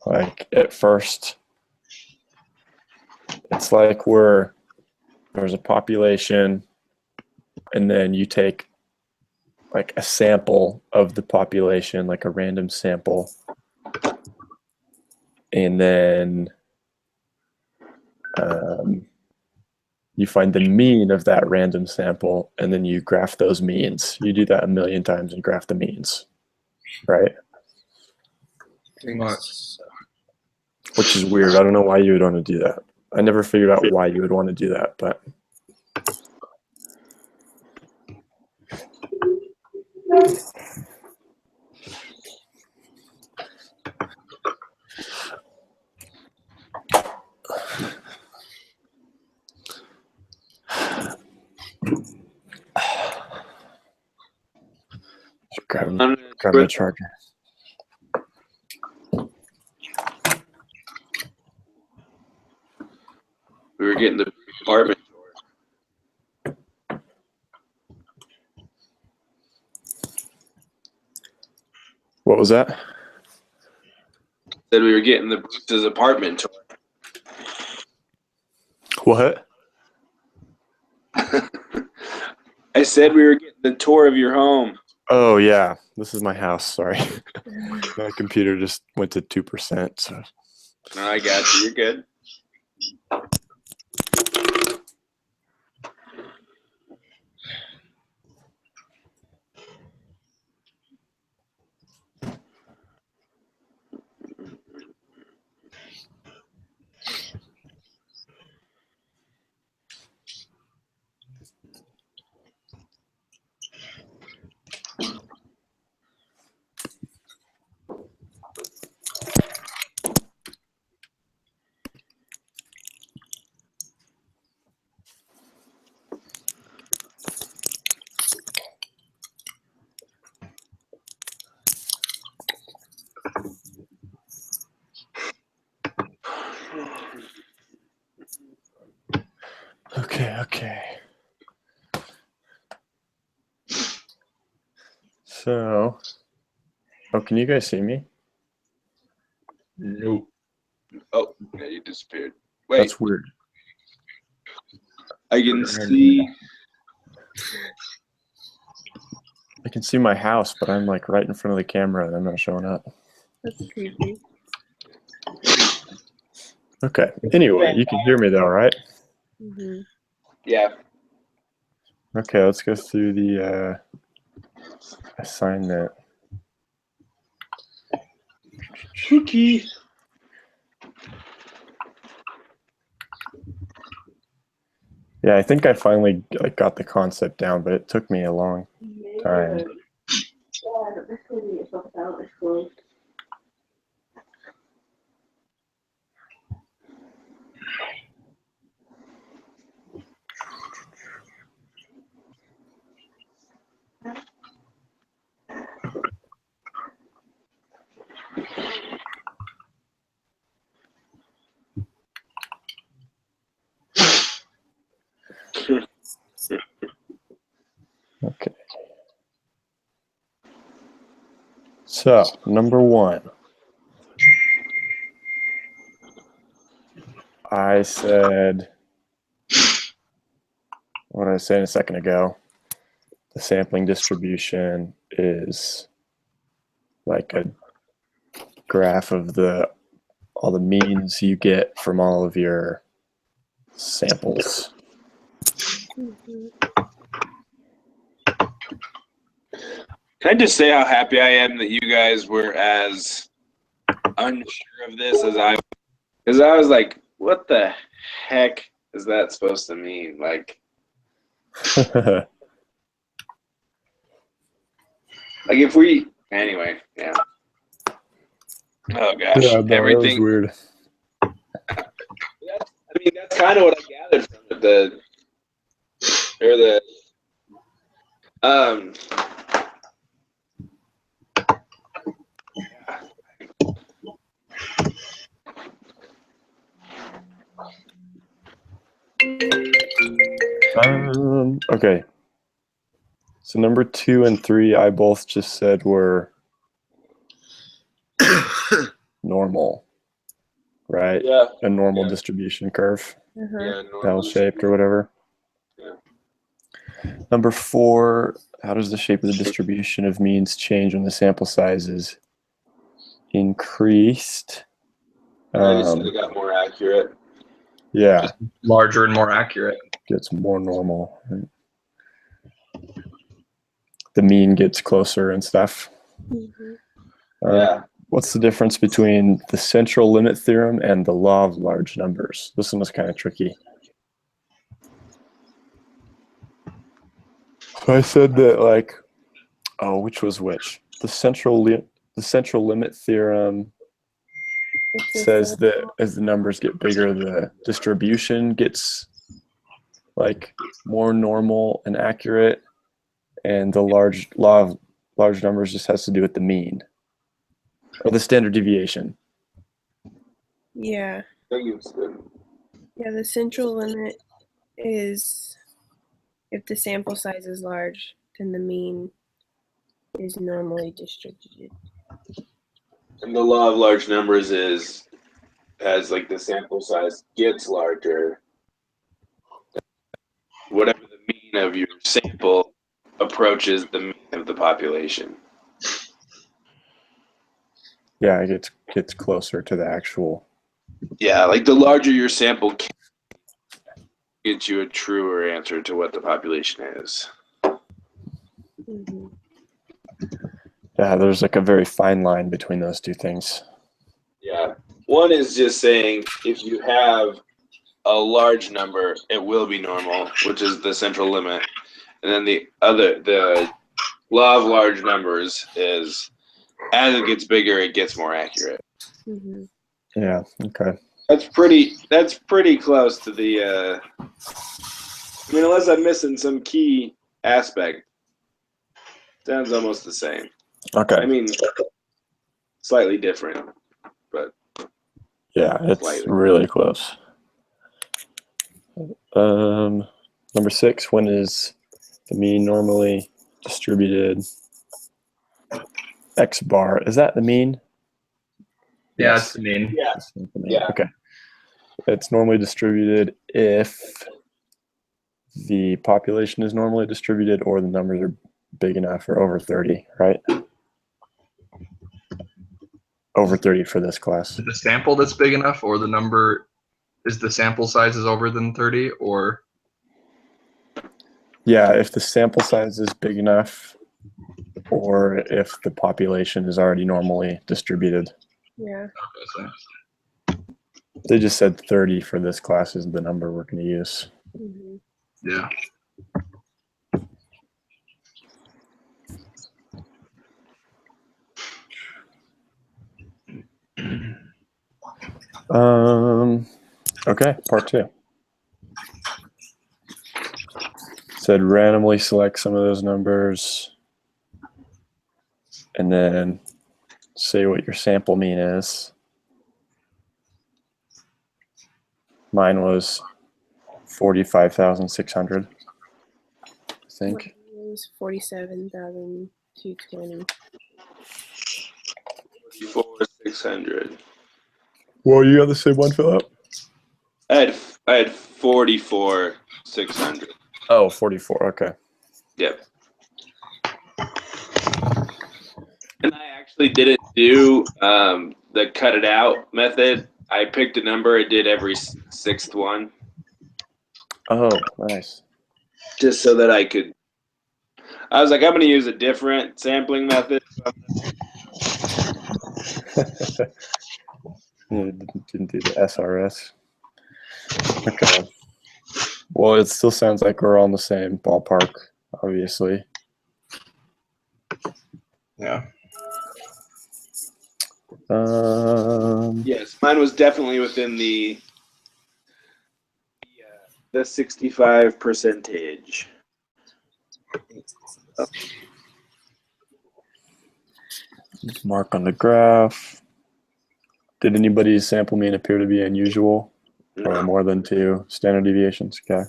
Like at first, it's like there's a population, and then you take like a sample of the population, like a random sample, and then you find the mean of that random sample, and then you graph those means. You do that a million times and graph the means, right? Pretty much. Which is weird. I don't know why you would want to do that. I never figured out why you would want to do that, but just grab the charger. We were getting the apartment. What was that? Said we were getting the Bruce's apartment tour. What? I said we were getting the tour of your home. Oh yeah, this is my house. Sorry, my computer just went to 2%. So No, I got you. You're good. okay. So, can you guys see me? Nope. Oh, yeah, you disappeared. Wait, That's weird. I can see. I can see my house, but I'm like right in front of the camera and I'm not showing up. That's creepy. Okay. Anyway, you can hear me though, right? Mm-hmm. Yeah. Okay, let's go through the assignment. Cookie. Yeah, I think I finally got the concept down, but it took me a long time. Okay. So, number 1. I said, what did I say a second ago? The sampling distribution is like a graph of all the means you get from all of your samples. Mm-hmm. Can I just say how happy I am that you guys were as unsure of this as I was? Because I was like, what the heck is that supposed to mean? Like if we... Anyway, yeah. Oh, gosh. Yeah, no, Everything... that was weird. That's kind of what I gathered from it. Okay. So number 2 and 3, I both just said were normal. right? Yeah. A normal Yeah. distribution curve, Uh-huh. Yeah. normal bell-shaped or whatever. Yeah. Number 4, how does the shape of the distribution of means change when the sample size is increased? I just said it got more accurate. Yeah, Larger and more accurate. gets more normal. Right? The mean gets closer and stuff. Mhm. Yeah. What's the difference between the central limit theorem and the law of large numbers? This one was kind of tricky. So I said that, like, which was which? The central limit theorem It's the says same. that as the numbers get bigger, the distribution gets like more normal and accurate, and the law of large numbers just has to do with the mean or the standard deviation. Yeah. I think it's good. Yeah, the central limit is if the sample size is large, then the mean is normally distributed. And the law of large numbers is as like the sample size gets larger, whatever the mean of your sample approaches the mean of the population. Yeah, it gets closer to the actual. Yeah, like the larger your sample gets you a truer answer to what the population is. Mm-hmm. Yeah, there's like a very fine line between those two things. Yeah. One is just saying if you have a large number, it will be normal, which is the central limit. And then the law of large numbers is as it gets bigger, it gets more accurate. Mm-hmm. Yeah. Okay. That's pretty close to the I mean, unless I'm missing some key aspect. Sounds almost the same. Okay. I mean, slightly different, but Yeah, it's slightly. really close. Number 6, when is the mean normally distributed? X bar, is that the mean? Yeah, Yes. it's the mean. Yeah. It's the mean. Yeah. Okay. It's normally distributed if the population is normally distributed or the numbers are big enough or over 30, right? Over 30 for this class. Is the sample that's big enough, or the number is the sample size is over than 30, or Yeah, if the sample size is big enough or if the population is already normally distributed. Yeah. They just said 30 for this class is the number we're going to use. Mm-hmm. yeah. Okay, part 2. Said randomly select some of those numbers and then say what your sample mean is. Mine was 45,600, I think. It was 47,220. 4,600. Well, you got the same one, Philip? I had 44,600. Oh, 44. Okay. Yep. And I actually didn't do the cut it out method. I picked a number. I did every sixth one, Oh, nice. just so that I could. I was like, I'm going to use a different sampling method. You didn't do the SRS. Okay. Well, it still sounds like we're all in the same ballpark, obviously. Yeah. Yes, mine was definitely within the 65 percentage. Mark on the graph. Did anybody's sample mean appear to be unusual or No, more than 2 standard deviations? Okay.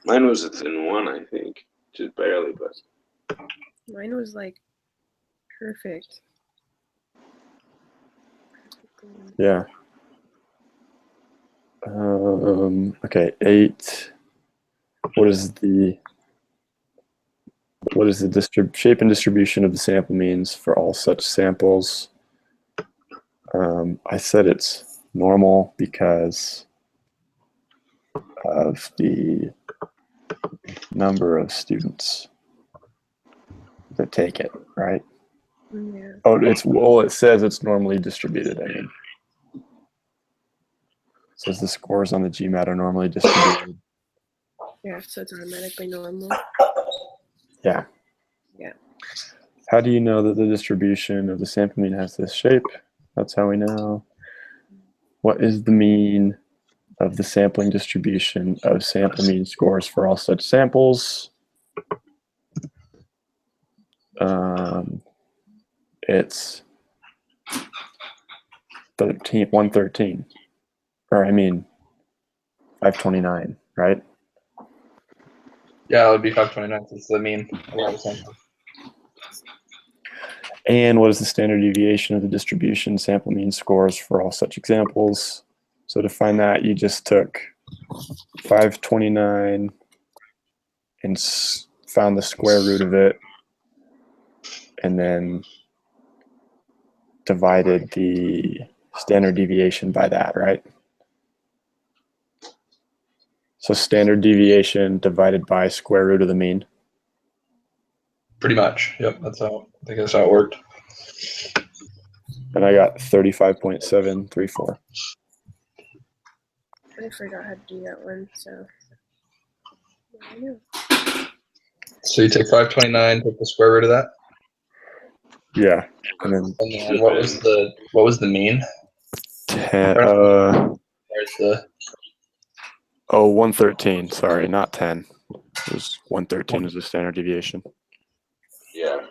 mine was within 1, I think, just barely, but Mine was like perfect. Yeah. Okay, 8. What is the shape and distribution of the sample means for all such samples? I said it's normal because of the number of students that take it, right? Yeah. Oh, it says it's normally distributed. I mean, it says the scores on the GMAT are normally distributed. Yeah, so it's automatically normal. Yeah. Yeah. How do you know that the distribution of the sample mean has this shape? That's how we know. What is the mean of the sampling distribution of sample mean scores for all such samples? It's 113, or I mean 529, right? Yeah, it would be 529. It's the mean. And what is the standard deviation of the distribution sample mean scores for all such examples? So to find that, you just took 529 and found the square root of it, and then divided the standard deviation by that, right? So standard deviation divided by square root of the mean. Pretty much. Yep, I think that's how it worked. And I got 35.734. I forgot how to do that one, so. Yeah, I know. So you take 529, take the square root of that, Yeah. And and then what was the mean? 10, There's the 113. Sorry, not 10. It was 113 is the standard deviation. Yeah.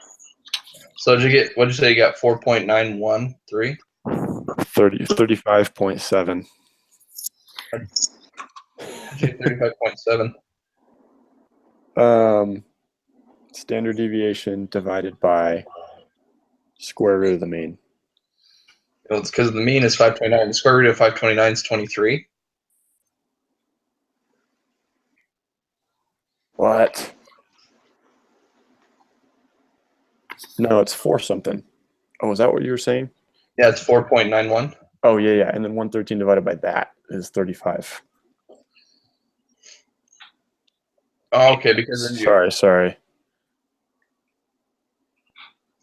So did you get? What did you say? You got 4.913. 35.7. 35.7. Standard deviation divided by square root of the mean. Well, it's because the mean is 529. The square root of 529 is 23. What? No, it's 4 something. Oh, is that what you were saying? Yeah, it's 4.91. Oh, yeah. And then 113 divided by that is 35. Oh, okay, because then Sorry.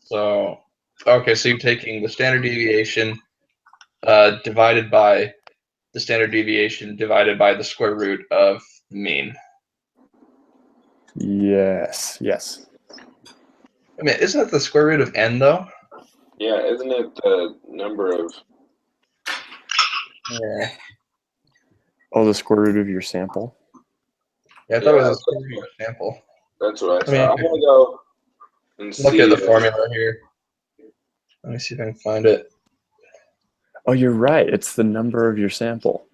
So you're taking the standard deviation divided by the standard deviation divided by the square root of the mean. Yes. I mean, isn't that the square root of n though? Yeah, isn't it the number of? Yeah. Oh, the square root of your sample? Yeah, I thought it was the square root of your sample. That's what I I mean, thought. I'm gonna go and Look see. at the formula here. Let me see if I can find it. Oh, you're right. It's the number of your sample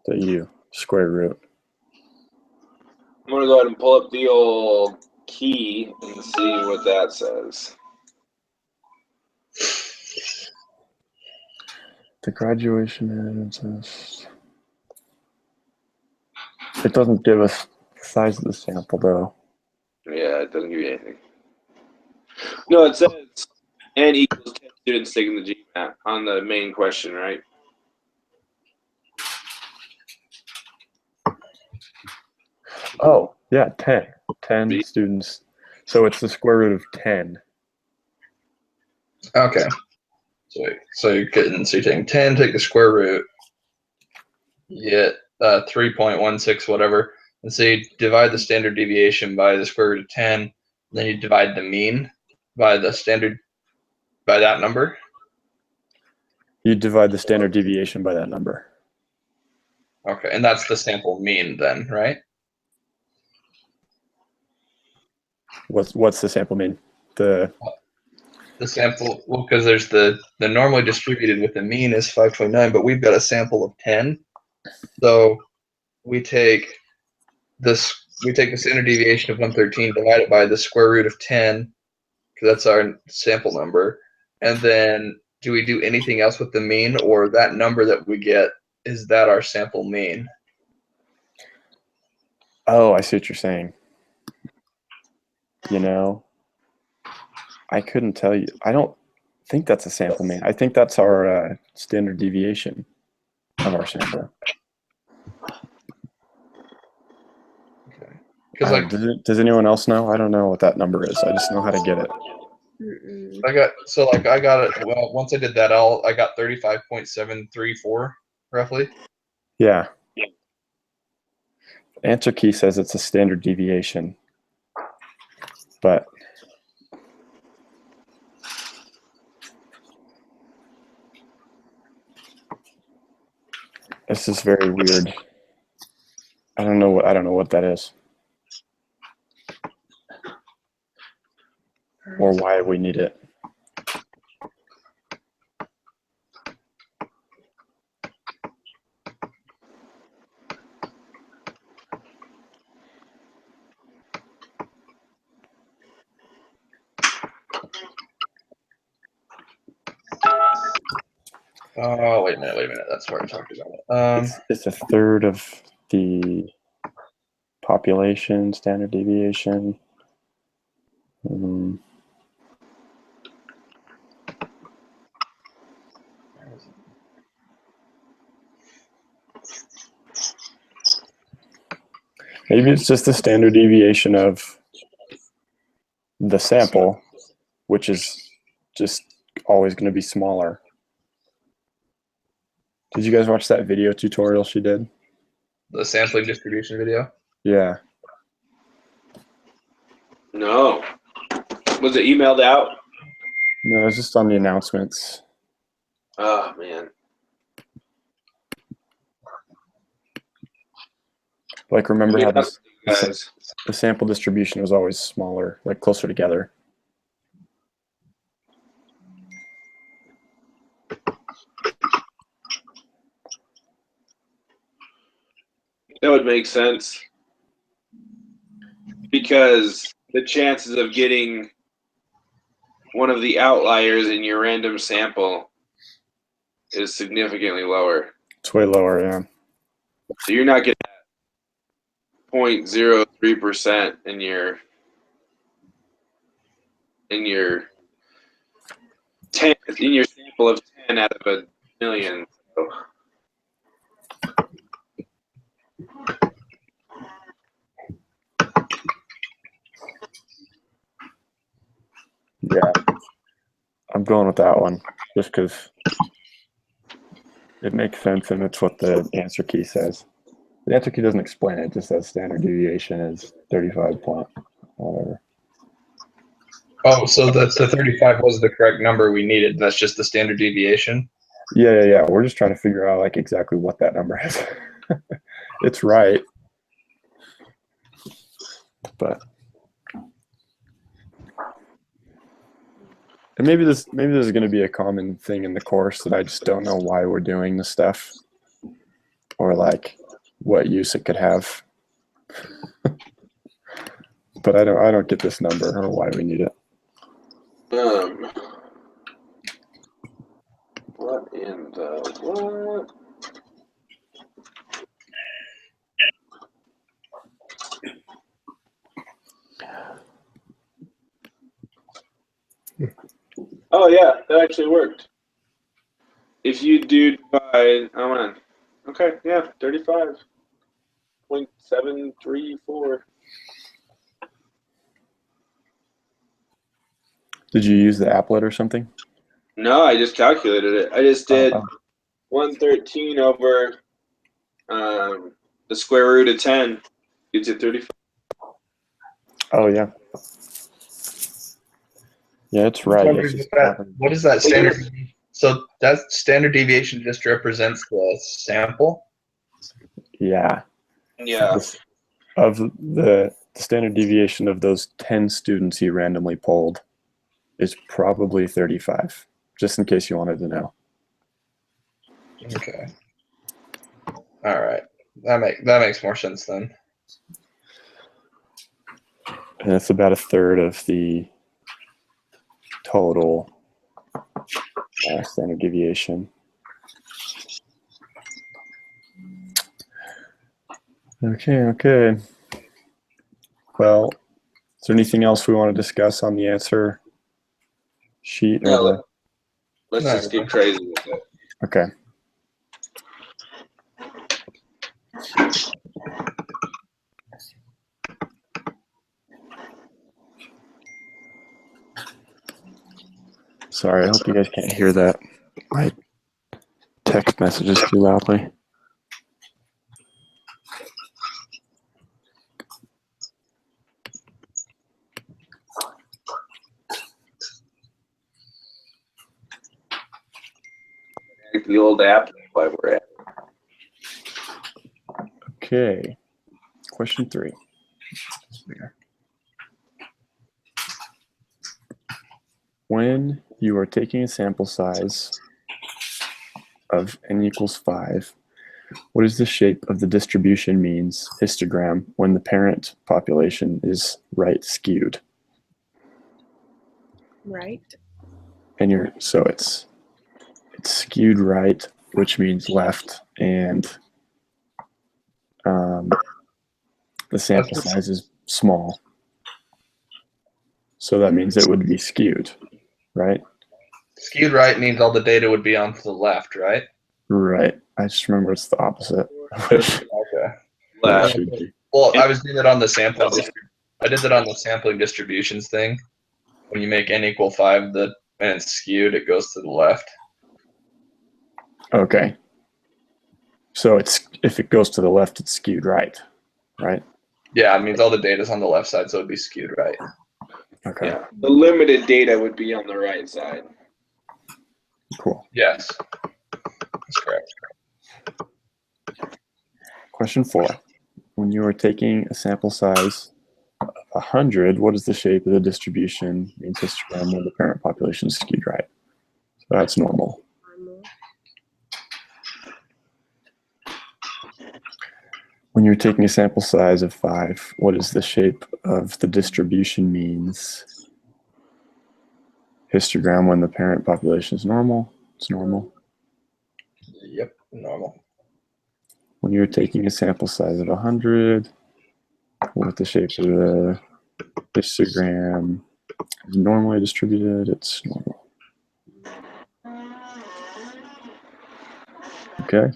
that you square root. I'm gonna go ahead and pull up the old key and see what that says. The graduation test. It doesn't give us the size of the sample, though. Yeah, it doesn't give you anything. No, it says n equals 10 students taking the GMAT on the main question, right? Oh, yeah, 10. 10 B. students. So it's the square root of 10. Okay. So you're taking 10, take the square root, you get 3.16 whatever, and so you divide the standard deviation by the square root of 10, then you divide the mean by that number. You divide the standard deviation by that number. Okay, and that's the sample mean then, right? What's the sample mean? The sample, well, because there's the normally distributed with the mean is 529, but we've got a sample of 10. So we take the standard deviation of 113 divided by the square root of 10, because that's our sample number. And then do we do anything else with the mean, or that number that we get, is that our sample mean? Oh, I see what you're saying. You know, I couldn't tell you. I don't think that's a sample mean. I think that's our standard deviation of our sample. Okay. Because like Does anyone else know? I don't know what that number is. I just know how to get it. Mm-mm. I got it. Well, once I did that, I got 35.734 roughly. Yeah. Answer key says it's a standard deviation, but this is very weird. I don't know what that is or why we need it. Oh, wait a minute. That's where I talked about it. It's a third of the population standard deviation. Maybe it's just the standard deviation of the sample, which is just always going to be smaller. Did you guys watch that video tutorial she did? The sampling distribution video. Yeah. No. Was it emailed out? No, it's just on the announcements. Oh, man. Like, remember how Guys. the sample distribution was always smaller, like closer together. That would make sense. Because the chances of getting one of the outliers in your random sample is significantly lower. It's way lower, yeah. So you're not getting 0.03% in your 10 in your sample of 10 out of a million. So. Yeah. I'm going with that one just because it makes sense and it's what the answer key says. The answer key doesn't explain it, it just says standard deviation is 35 point whatever. Oh, so the 35 was the correct number we needed. That's just the standard deviation. Yeah. We're just trying to figure out like exactly what that number is. It's right, but and maybe there's going to be a common thing in the course that I just don't know why we're doing this stuff, or like what use it could have. But I don't get this number or why we need it. What in the what? Oh yeah, that actually worked. If you do divide, okay, yeah, 35.734. Did you use the applet or something? No, I just calculated it. I just did Oh. 113 over the square root of 10 gives you 35. Oh yeah. Yeah, it's right. It's just What is that standard? So that standard deviation just represents the sample. Yeah. Yeah. Of the standard deviation of those 10 students you randomly polled is probably 35, just in case you wanted to know. Okay. All right. That makes more sense then. And it's about a third of the total standard deviation. Okay. Well, is there anything else we want to discuss on the answer sheet? No, Or let's No, just get crazy with it. okay. Sorry, I hope you guys can't hear that. My text messages too loudly. The old app while we're at. Okay. Question 3. When you are taking a sample size of n equals 5, what is the shape of the distribution means histogram when the parent population is right skewed? Right? And so it's skewed right, which means left, and the sample size is small. So that means it would be skewed, right? Skewed right means all the data would be on to the left, right? Right. I just remember it's the opposite. Which Okay. it should be. Well, I was doing it on the sampling. I did that on the sampling distributions thing. When you make n equal 5, and it's skewed, it goes to the left. Okay. So if it goes to the left, it's skewed right, right? Yeah, it means all the data's on the left side, so it'd be skewed right. Okay. Yeah, the limited data would be on the right side. Cool. Yes, that's correct. Question 4. When you are taking a sample size of 100, what is the shape of the distribution means histogram when the parent population is skewed right? So that's normal. Normal. When you're taking a sample size of 5, what is the shape of the distribution means histogram when the parent population is normal? It's normal. Yep, normal. When you're taking a sample size of 100, what the shape of the histogram is normally distributed? It's normal. Okay.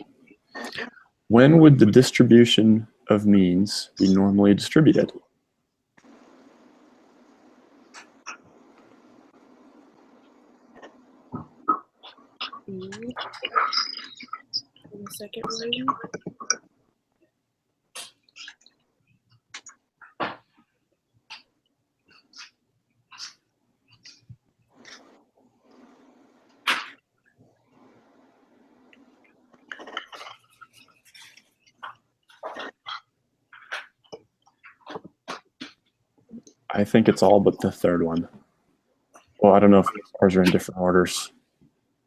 When would the distribution of means be normally distributed? B. And the second one. I think it's all but the third one. Well, I don't know if ours are in different orders.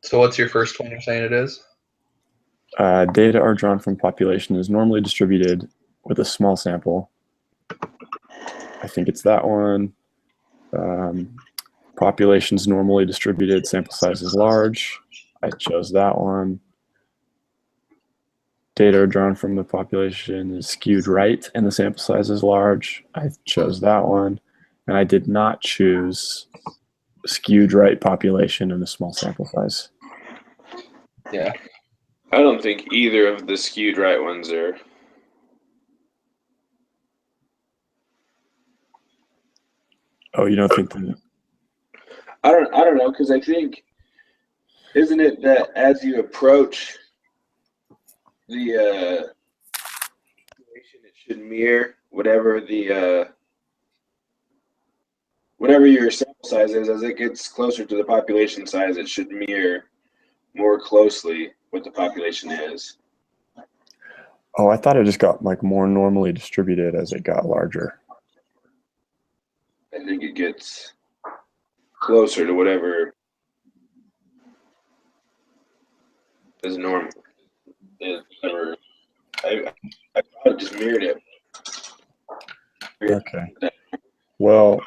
So what's your first one you're saying it is? Data are drawn from population is normally distributed with a small sample. I think it's that one. Population's normally distributed, sample size is large. I chose that one. Data are drawn from the population is skewed right and the sample size is large. I chose that one. And I did not choose skewed right population and a small sample size. Yeah. I don't think either of the skewed right ones are. Oh, you don't think that? I don't know, because I think, isn't it that as you approach the situation, it should mirror whatever the whatever your sample size is. As it gets closer to the population size, it should mirror more closely what the population is. Oh, I thought it just got like more normally distributed as it got larger. I think it gets closer to whatever is normal. Whatever. I thought it just mirrored it. Okay. Well,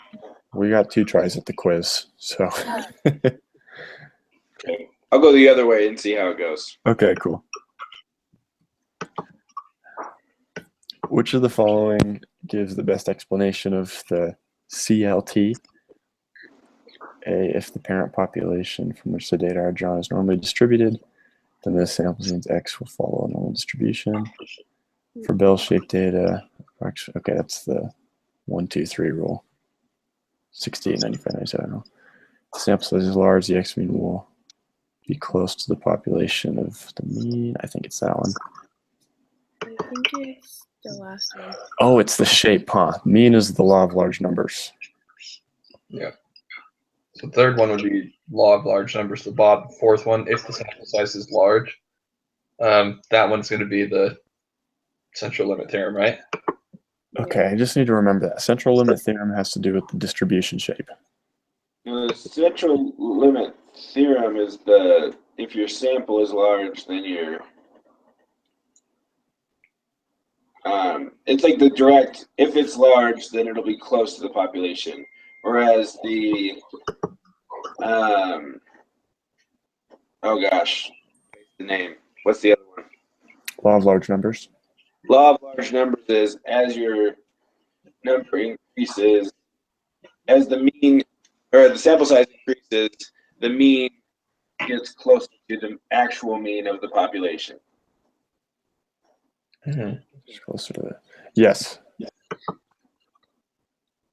we got 2 tries at the quiz, so. Okay. I'll go the other way and see how it goes. Okay, cool. Which of the following gives the best explanation of the CLT? A, if the parent population from which the data are drawn is normally distributed, then the sample means X will follow a normal distribution. For bell-shaped data, actually, okay, that's the 1, 2, 3 rule. 68, 95, 97. The sample size is large, the X mean will be close to the population of the mean. I think it's that one. I think it's the last one. Oh, it's the shape, huh? Mean is the law of large numbers. Yeah. So the third one would be law of large numbers. The fourth one, if the sample size is large, that one's going to be the central limit theorem, right? Okay, I just need to remember that. Central limit theorem has to do with the distribution shape. The central limit theorem is if your sample is large, then it's like the direct, if it's large, then it'll be close to the population. Whereas the, oh gosh, the name. What's the other one? Law of large numbers. Law of large numbers is as your number increases, as the mean, or the sample size increases, the mean gets closer to the actual mean of the population. It's closer to that. Yes.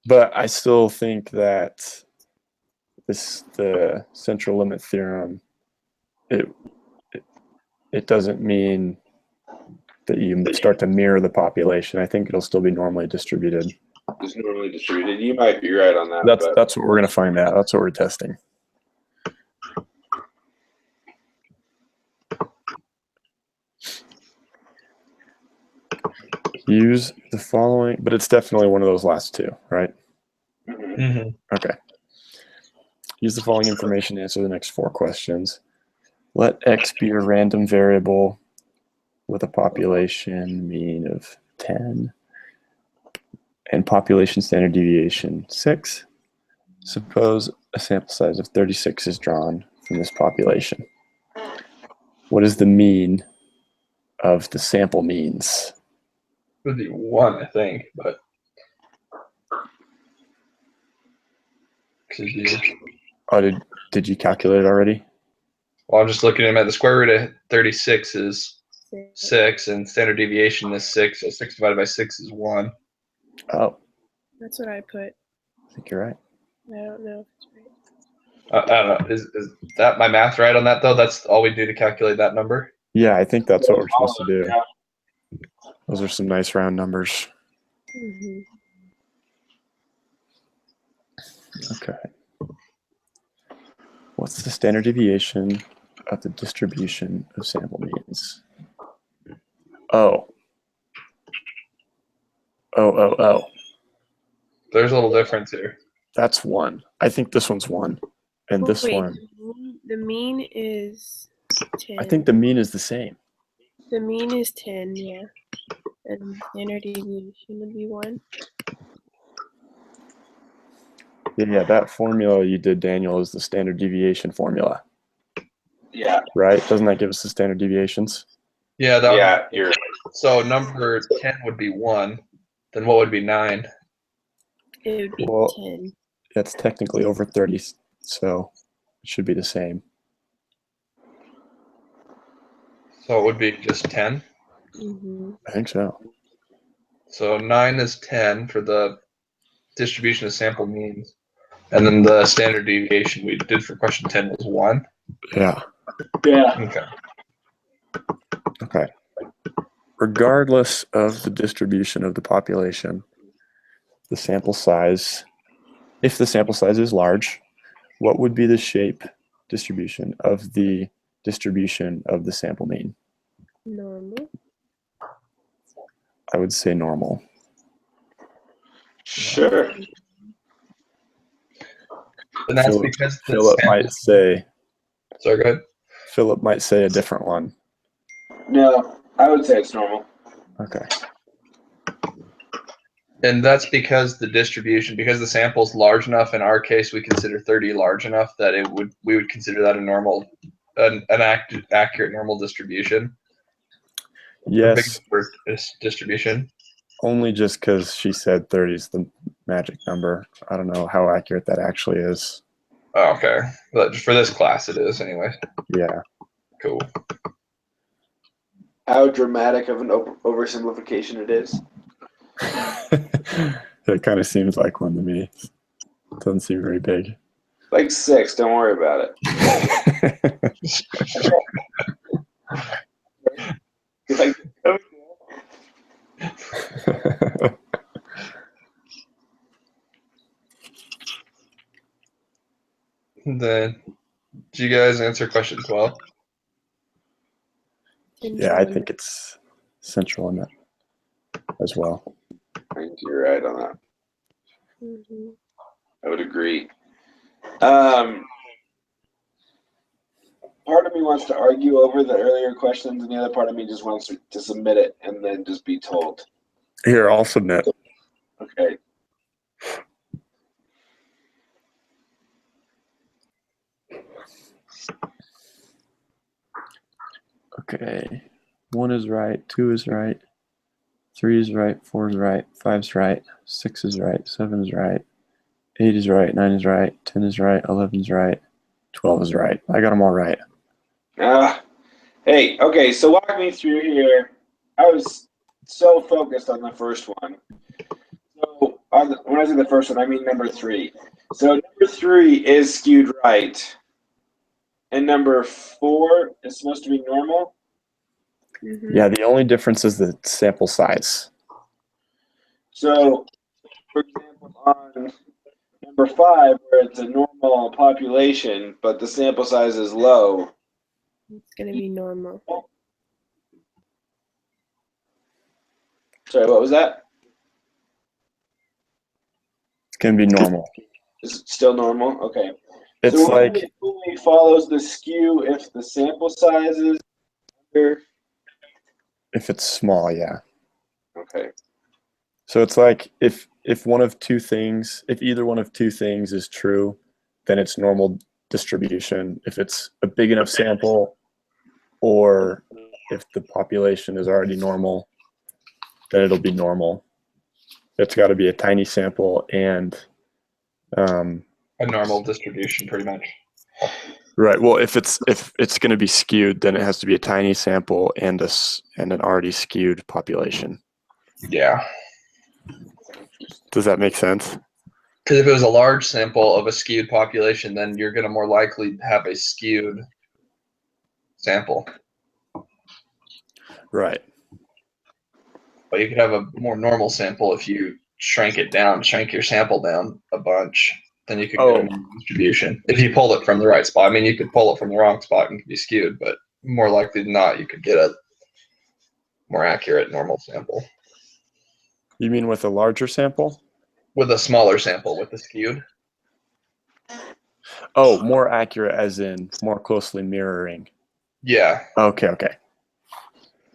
But I still think that the central limit theorem, it doesn't mean that you start to mirror the population. I think it'll still be normally distributed. It's normally distributed. You might be right on that. That's what we're going to find out. That's what we're testing. Use the following, but it's definitely one of those last two, right? Mm-hmm. Okay. Use the following information to answer the next 4 questions. Let X be a random variable with a population mean of 10 and population standard deviation 6. Suppose a sample size of 36 is drawn from this population. What is the mean of the sample means? Would be 1, I think, but could be. Oh, did you calculate it already? Well, I'm just looking at them. The square root of 36 is 6, and standard deviation is 6. So 6 divided by 6 is 1. Oh, That's what I put. I think you're right. I don't know if it's right. I don't know. Is that my math right on that though? That's all we do to calculate that number. Yeah, I think that's what we're supposed to do. Yeah. Those are some nice round numbers. Mm-hmm. Okay. What's the standard deviation of the distribution of sample means? Oh. There's a little difference here. That's 1. I think this one's 1. And this Wait, one, the mean is 10. I think the mean is the same. The mean is 10, yeah. And standard deviation would be 1. Yeah, that formula you did, Daniel, is the standard deviation formula, Yeah. right? Doesn't that give us the standard deviations? Yeah. Yeah. You're So number 10 would be 1. Then what would be 9? It would be Well, 10. That's technically over 30, so it should be the same. So it would be just 10. Mm-hmm. I think so. So 9 is 10 for the distribution of sample means. And then the standard deviation we did for question 10 was 1. Yeah. Okay. Okay. Regardless of the distribution of the population, the sample size, if the sample size is large, what would be the shape distribution of the distribution of the sample mean? Normal. I would say normal. sure. And that's because the Philip sample- might say. Sorry, go ahead. Philip might say a different one. No, I would say it's normal. Okay. And that's because the distribution, because the sample's large enough. In our case, we consider 30 large enough that we would consider that a normal, an accurate normal distribution. Yes. Big distribution. only just because she said 30 is the magic number. I don't know how accurate that actually is. Oh, okay. But for this class, it is anyway. Yeah. Cool. How dramatic of an oversimplification it is. It kind of seems like one to me. It doesn't seem very big. Like 6, don't worry about it. Like, Then, did you guys answer question 12? Yeah, I think it's central in that as well. I think you're right on that. Mhm. I would agree. Part of me wants to argue over the earlier questions, and the other part of me just wants to submit it and then just be told. Here, I'll submit. Okay. Okay. 1 is right, 2 is right, 3 is right, 4 is right, 5 is right, 6 is right, 7 is right, 8 is right, 9 is right, 10 is right, 11 is right, 12 is right. I got them all right. Hey, okay, so walk me through here. I was so focused on the first one. So when I say the first one, I mean number 3. So number 3 is skewed right, and number 4 is supposed to be normal. Mhm. Yeah, the only difference is the sample size. So, for example, on number 5, where it's a normal population, but the sample size is low. It's gonna be normal. Sorry, what was that? It's going to be normal. Is it still normal? Okay. It's So like, it only follows the skew if the sample size is under. if it's small, yeah. Okay. So it's like if one of two things, if either one of two things is true, then it's normal distribution. If it's a big enough sample, or if the population is already normal, then it'll be normal. It's got to be a tiny sample and A normal distribution, pretty much. right. Well, if it's going to be skewed, then it has to be a tiny sample and an already skewed population. Yeah. Does that make sense? Because if it was a large sample of a skewed population, then you're going to more likely have a skewed sample. Right. But you could have a more normal sample if you shrank your sample down a bunch. Then you could get a normal distribution. If you pull it from the right spot. I mean, you could pull it from the wrong spot and it could be skewed, but more likely than not, you could get a more accurate normal sample. You mean with a larger sample? With a smaller sample, with the skewed. Oh, more accurate as in more closely mirroring. Yeah. Okay.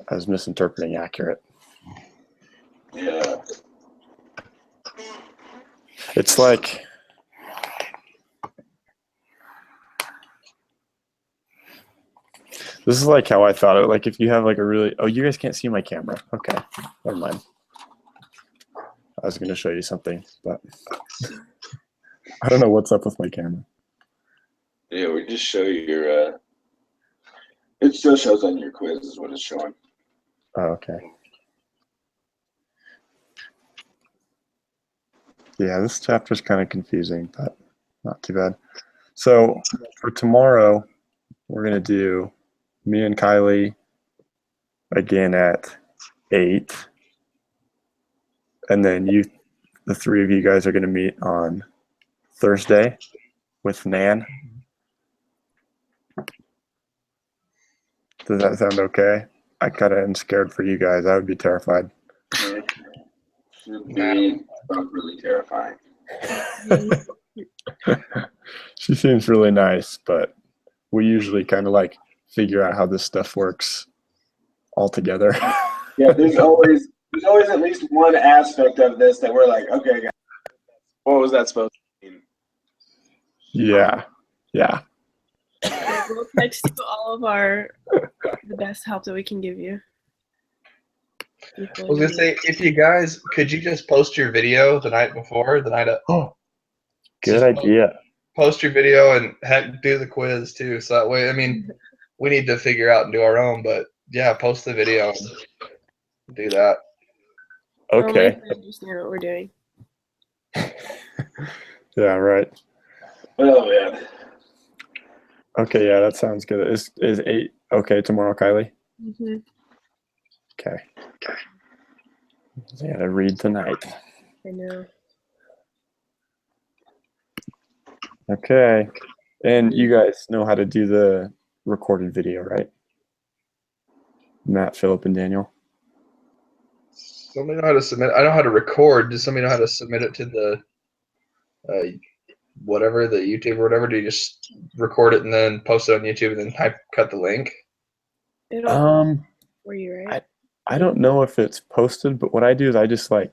I was misinterpreting accurate. Yeah. It's like this is like how I thought it. Like if you have like a really you guys can't see my camera. Okay, never mind. I was going to show you something, but I don't know what's up with my camera. Yeah, we just show you your. It still shows on your quiz is what it's showing. Oh, okay. Yeah, this chapter is kind of confusing, but not too bad. So for tomorrow, we're going to do me and Kylie again at 8. And then the 3 of you guys are going to meet on Thursday with Nan. Does that sound okay? I kind of am scared for you guys. I would be terrified. Should be really terrifying. She seems really nice, but we usually kind of like figure out how this stuff works all together. Yeah, there's always at least one aspect of this that we're like, okay, guys, what was that supposed to mean? Yeah. We'll text you all of the best help that we can give you. I was gonna say, if you guys could you just post your video the night before, the night of Oh, good Just idea. post your video and heck do the quiz too. So that way, I mean, we need to figure out and do our own, but yeah, post the video and do that. Okay. I understand what we're doing. Yeah, right. Oh man. Okay, yeah, that sounds good. Is 8 okay tomorrow, Kylie? Mm-hmm. Okay. I gotta read tonight. I know. Okay. And you guys know how to do the recorded video, right? Matt, Philip, and Daniel. Somebody know how to submit. I know how to record. Does somebody know how to submit it to the whatever, the YouTube or whatever? Do you just record it and then post it on YouTube and then cut the link? It'll for you, right? I don't know if it's posted, but what I do is I just I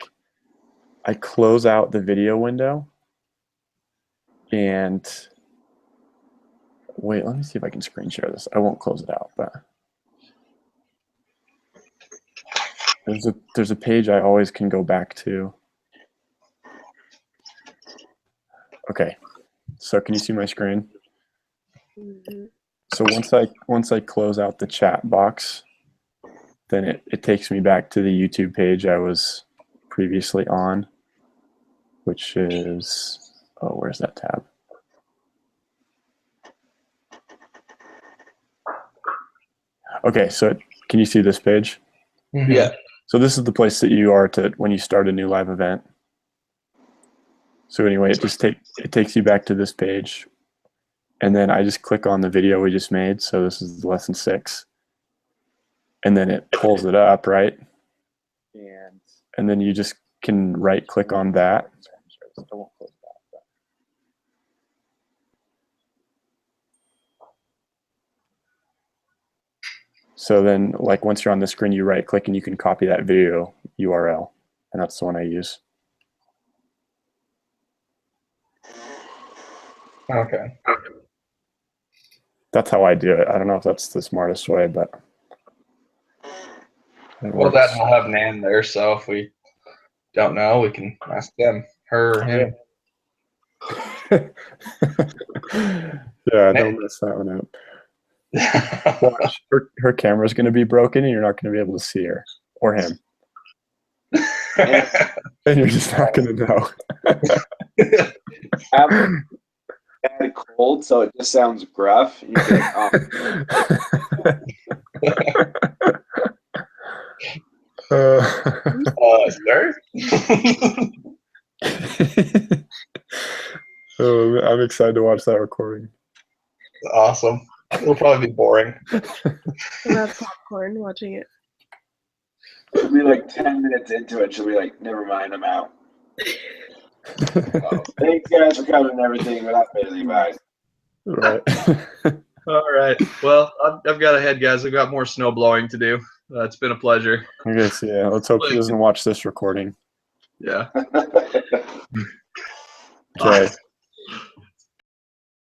close out the video window and wait, let me see if I can screen share this. I won't close it out, but there's a page I always can go back to. Okay. So can you see my screen? Mm-hmm. So once I close out the chat box, then it takes me back to the YouTube page I was previously on, which is, oh, where's that tab? Okay, so can you see this page? Mm-hmm. Yeah. So this is the place that you are to when you start a new live event. So anyway, it takes you back to this page, and then I just click on the video we just made. So this is lesson 6, and then it pulls it up, right? And then you just can right click on that. I won't close that. So then, like once you're on the screen, you right click and you can copy that video URL, and that's the one I use. Okay. That's how I do it. I don't know if that's the smartest way, but it Well, works. that will have Nan there, so if we don't know, we can ask them, her or him. Yeah, don't mess that one up. Watch, her camera's going to be broken, and you're not going to be able to see her or him, and you're just not going to know. I'm kind of cold, so it just sounds gruff. You can, Sir? Oh, I'm excited to watch that recording. Awesome. It'll probably be boring. We'll have popcorn watching it. She'll be like 10 minutes into it. She'll be like, never mind, I'm out. Oh, thanks, guys, for coming and everything, but I'm busy. Bye. Right. All right. Well, I've got to head, guys. I've got more snow blowing to do. It's been a pleasure. Okay, so yeah, let's hope he doesn't watch this recording. Yeah. Okay.